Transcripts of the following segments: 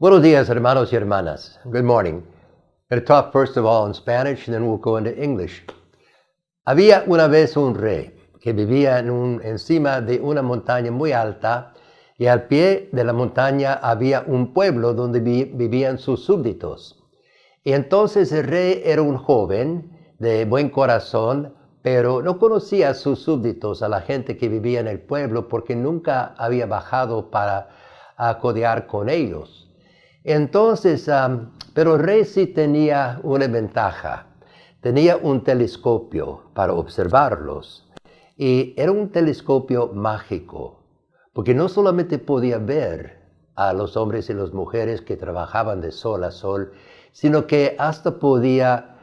Buenos días, hermanos y hermanas. Good morning. We'll talk first of all in Spanish, and then we'll go into English. Había una vez un rey que vivía encima de una montaña muy alta, y al pie de la montaña había un pueblo donde vivían sus súbditos. Y entonces el rey era un joven de buen corazón, pero no conocía a sus súbditos, a la gente que vivía en el pueblo, porque nunca había bajado para codear con ellos. Entonces, pero el rey sí tenía una ventaja. Tenía un telescopio para observarlos. Y era un telescopio mágico, porque no solamente podía ver a los hombres y las mujeres que trabajaban de sol a sol, sino que hasta podía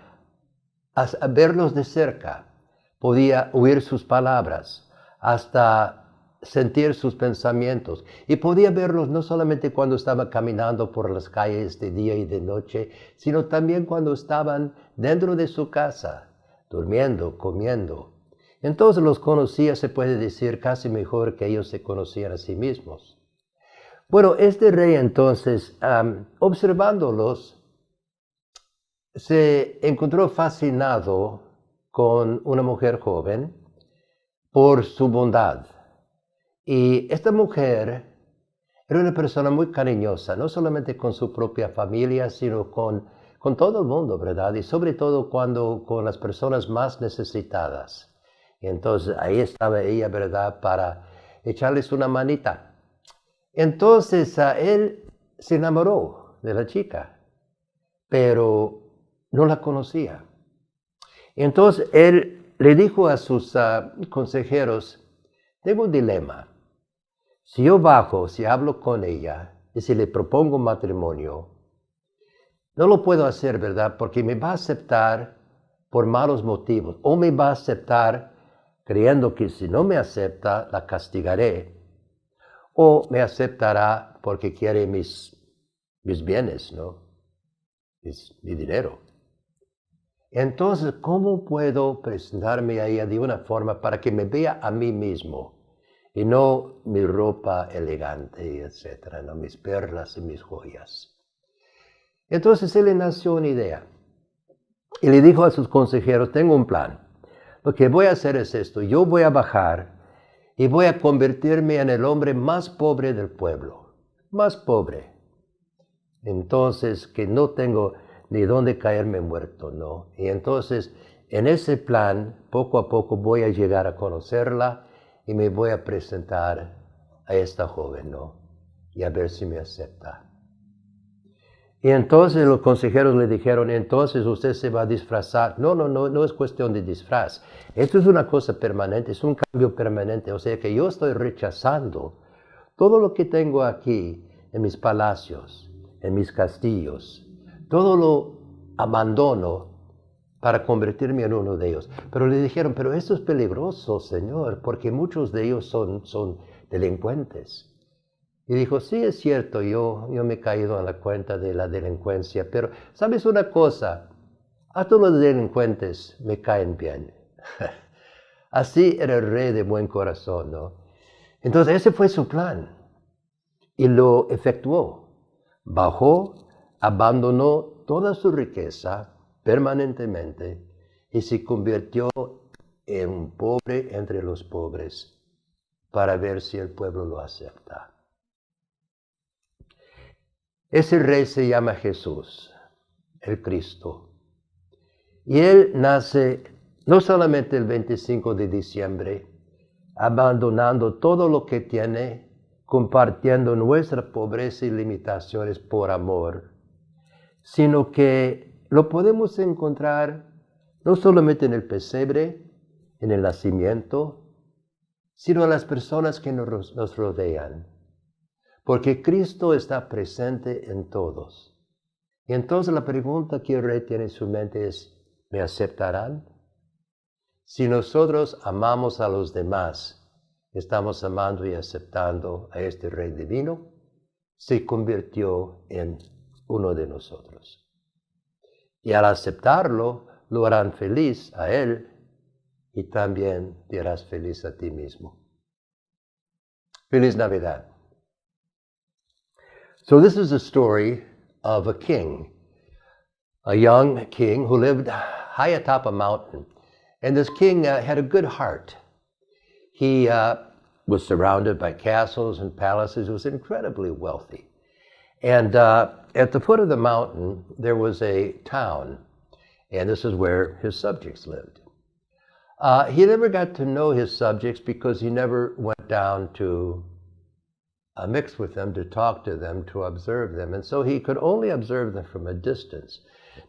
verlos de cerca, podía oír sus palabras, hasta sentir sus pensamientos, y podía verlos no solamente cuando estaba caminando por las calles de día y de noche, sino también cuando estaban dentro de su casa, durmiendo, comiendo. Entonces los conocía, se puede decir, casi mejor que ellos se conocían a sí mismos. Bueno, este rey entonces, observándolos, se encontró fascinado con una mujer joven por su bondad. Y esta mujer era una persona muy cariñosa, no solamente con su propia familia, sino con todo el mundo, ¿verdad? Y sobre todo con las personas más necesitadas. Y entonces ahí estaba ella, ¿verdad? Para echarles una manita. Entonces él se enamoró de la chica, pero no la conocía. Entonces él le dijo a sus consejeros: tengo un dilema. Si yo bajo, si hablo con ella y si le propongo matrimonio, no lo puedo hacer, ¿verdad? Porque me va a aceptar por malos motivos, o me va a aceptar creyendo que si no me acepta, la castigaré, o me aceptará porque quiere mis bienes, ¿no? Mi dinero. Entonces, ¿cómo puedo presentarme a ella de una forma para que me vea a mí mismo? Y no mi ropa elegante, etcétera, no mis perlas y mis joyas. Entonces él le nació una idea. Y le dijo a sus consejeros: tengo un plan. Lo que voy a hacer es esto: yo voy a bajar y voy a convertirme en el hombre más pobre del pueblo. Más pobre. Entonces, que no tengo ni dónde caerme muerto, ¿no? Y entonces, en ese plan, poco a poco voy a llegar a conocerla, y me voy a presentar a esta joven, ¿no? Y a ver si me acepta. Y entonces los consejeros le dijeron: entonces usted se va a disfrazar. No es cuestión de disfraz. Esto es una cosa permanente, es un cambio permanente. O sea que yo estoy rechazando todo lo que tengo aquí en mis palacios, en mis castillos. Todo lo abandono para convertirme en uno de ellos. Pero le dijeron: pero esto es peligroso, Señor, porque muchos de ellos son delincuentes. Y dijo: sí, es cierto, yo me he caído en la cuenta de la delincuencia, pero ¿sabes una cosa? A todos los delincuentes me caen bien. Así era el rey de buen corazón, ¿no? Entonces ese fue su plan, y lo efectuó. Bajó, abandonó toda su riqueza permanentemente y se convirtió en un pobre entre los pobres para ver si el pueblo lo acepta. Ese rey se llama Jesús, el Cristo. Y él nace no solamente el 25 de diciembre, abandonando todo lo que tiene, compartiendo nuestra pobreza y limitaciones por amor, sino que lo podemos encontrar no solamente en el pesebre, en el nacimiento, sino en las personas que nos rodean. Porque Cristo está presente en todos. Y entonces la pregunta que el rey tiene en su mente es: ¿me aceptarán? Si nosotros amamos a los demás, estamos amando y aceptando a este rey divino, se convirtió en uno de nosotros. Y al aceptarlo, lo harán feliz a él, y también te harás feliz a ti mismo. Feliz Navidad. So this is a story of a king, a young king who lived high atop a mountain. And this king had a good heart. He was surrounded by castles and palaces. He was incredibly wealthy. And at the foot of the mountain, there was a town. And this is where his subjects lived. He never got to know his subjects because he never went down to mix with them, to talk to them, to observe them. And so he could only observe them from a distance.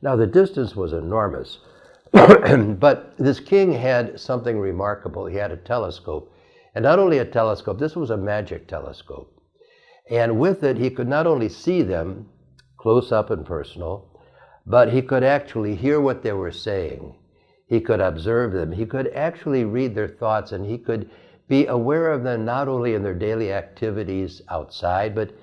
Now, the distance was enormous. But this king had something remarkable. He had a telescope. And not only a telescope, this was a magic telescope. And with it, he could not only see them close up and personal, but he could actually hear what they were saying. He could observe them. He could actually read their thoughts, and he could be aware of them not only in their daily activities outside, but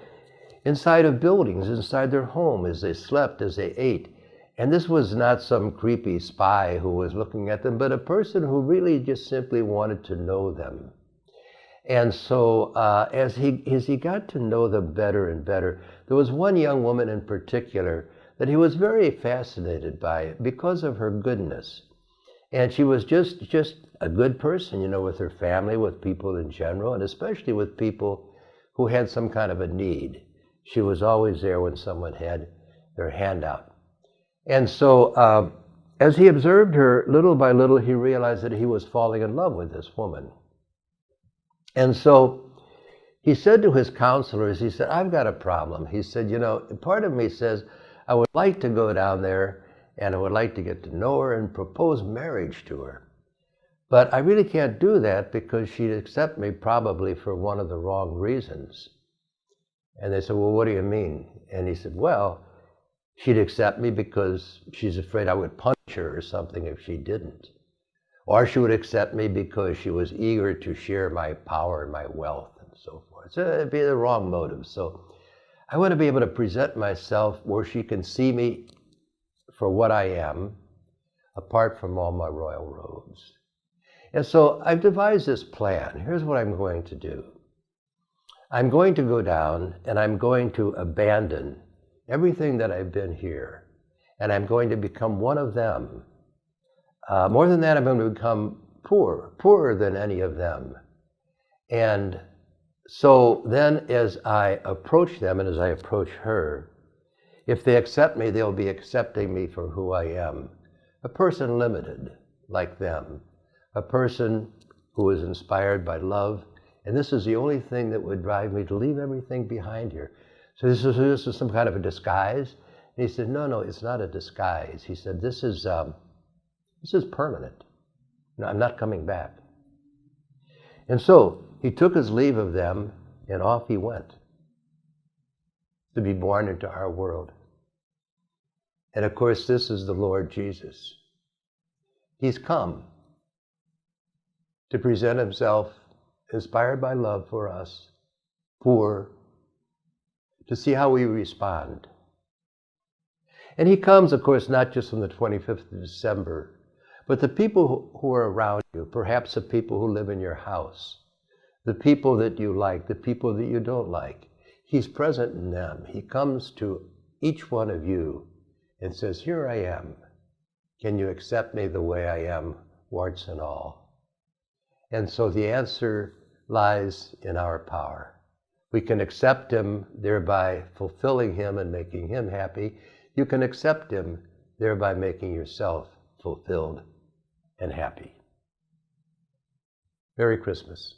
inside of buildings, inside their home, as they slept, as they ate. And this was not some creepy spy who was looking at them, but a person who really just simply wanted to know them. And so as he got to know them better and better, there was one young woman in particular that he was very fascinated by because of her goodness. And she was just a good person, you know, with her family, with people in general, and especially with people who had some kind of a need. She was always there when someone had their hand out. And so as he observed her, little by little, he realized that he was falling in love with this woman. And so he said to his counselors, he said, I've got a problem. He said, you know, part of me says, I would like to go down there and I would like to get to know her and propose marriage to her. But I really can't do that because she'd accept me probably for one of the wrong reasons. And they said, well, what do you mean? And he said, well, she'd accept me because she's afraid I would punch her or something if she didn't. Or she would accept me because she was eager to share my power and my wealth and so forth. So it'd be the wrong motive. So I want to be able to present myself where she can see me for what I am, apart from all my royal robes. And so I've devised this plan. Here's what I'm going to do. I'm going to go down and I'm going to abandon everything that I've been here. And I'm going to become one of them. More than that, I'm going to become poorer than any of them. And so then as I approach them and as I approach her, if they accept me, they'll be accepting me for who I am. A person limited, like them. A person who is inspired by love. And this is the only thing that would drive me to leave everything behind here. So this is some kind of a disguise? And he said, no, it's not a disguise. He said, this is permanent. No, I'm not coming back. And so he took his leave of them and off he went to be born into our world. And of course, this is the Lord Jesus. He's come to present himself inspired by love for us, poor, to see how we respond. And he comes, of course, not just on the 25th of December, but the people who are around you, perhaps the people who live in your house, the people that you like, the people that you don't like. He's present in them. He comes to each one of you and says, here I am. Can you accept me the way I am, warts and all? And so the answer lies in our power. We can accept him, thereby fulfilling him and making him happy. You can accept him, thereby making yourself fulfilled and happy. Merry Christmas.